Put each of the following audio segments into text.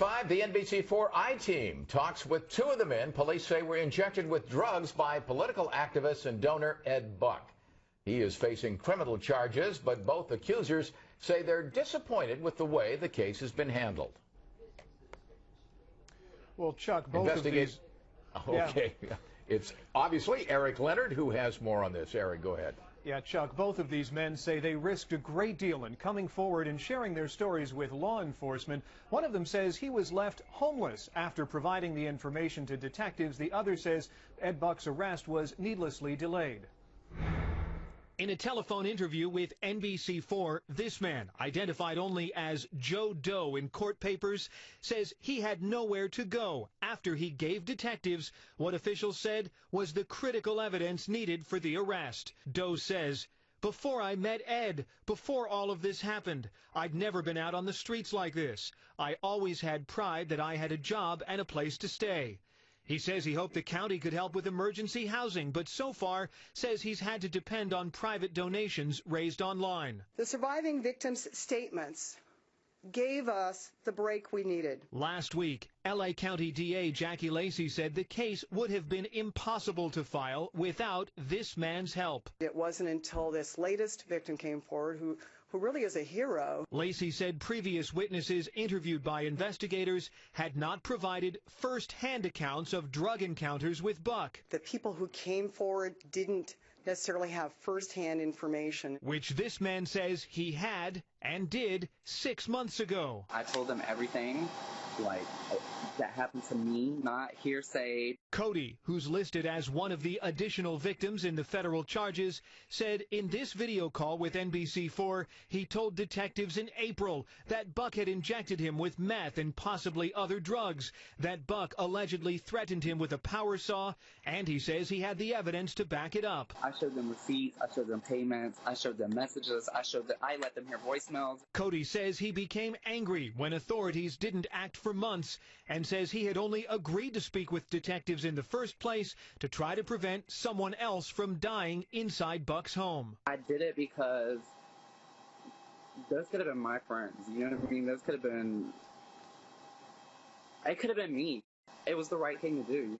5, the NBC4 I-Team talks with two of the men police say were injected with drugs by political activist and donor Ed Buck. He is facing criminal charges, but both accusers say they're disappointed with the way the case has been handled. Well, Chuck, both of these... Okay. Yeah. It's obviously Eric Leonard who has more on this. Eric, go ahead. Yeah, Chuck, both of these men say they risked a great deal in coming forward and sharing their stories with law enforcement. One of them says he was left homeless after providing the information to detectives. The other says Ed Buck's arrest was needlessly delayed. In a telephone interview with NBC4, this man, identified only as Joe Doe in court papers, says he had nowhere to go after he gave detectives what officials said was the critical evidence needed for the arrest. Doe says, "Before I met Ed, before all of this happened, I'd never been out on the streets like this. I always had pride that I had a job and a place to stay." He says he hoped the county could help with emergency housing, but so far says he's had to depend on private donations raised online. The surviving victims' statements gave us the break we needed. Last week, LA County DA Jackie Lacey said the case would have been impossible to file without this man's help. It wasn't until this latest victim came forward who really is a hero. Lacey said previous witnesses interviewed by investigators had not provided first-hand accounts of drug encounters with Buck. The people who came forward didn't necessarily have first-hand information, which this man says he had and did 6 months ago. I told them everything, that happened to me, not hearsay. Cody, who's listed as one of the additional victims in the federal charges, said in this video call with NBC4, he told detectives in April that Buck had injected him with meth and possibly other drugs, that Buck allegedly threatened him with a power saw, and he says he had the evidence to back it up. I showed them receipts, I showed them payments, I showed them messages, I let them hear voicemails. Cody says he became angry when authorities didn't act for months and says he had only agreed to speak with detectives in the first place to try to prevent someone else from dying inside Buck's home. I did it because those could have been my friends, you know what I mean? It could have been me. It was the right thing to do.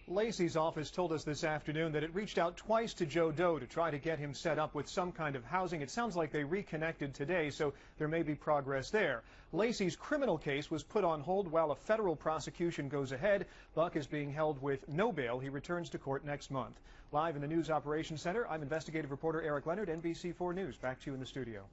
Lacey's office told us this afternoon that it reached out twice to Joe Doe to try to get him set up with some kind of housing. It sounds like they reconnected today, so there may be progress there. Lacey's criminal case was put on hold while a federal prosecution goes ahead. Buck is being held with no bail. He returns to court next month. Live in the News Operations Center, I'm investigative reporter Eric Leonard, NBC4 News. Back to you in the studio.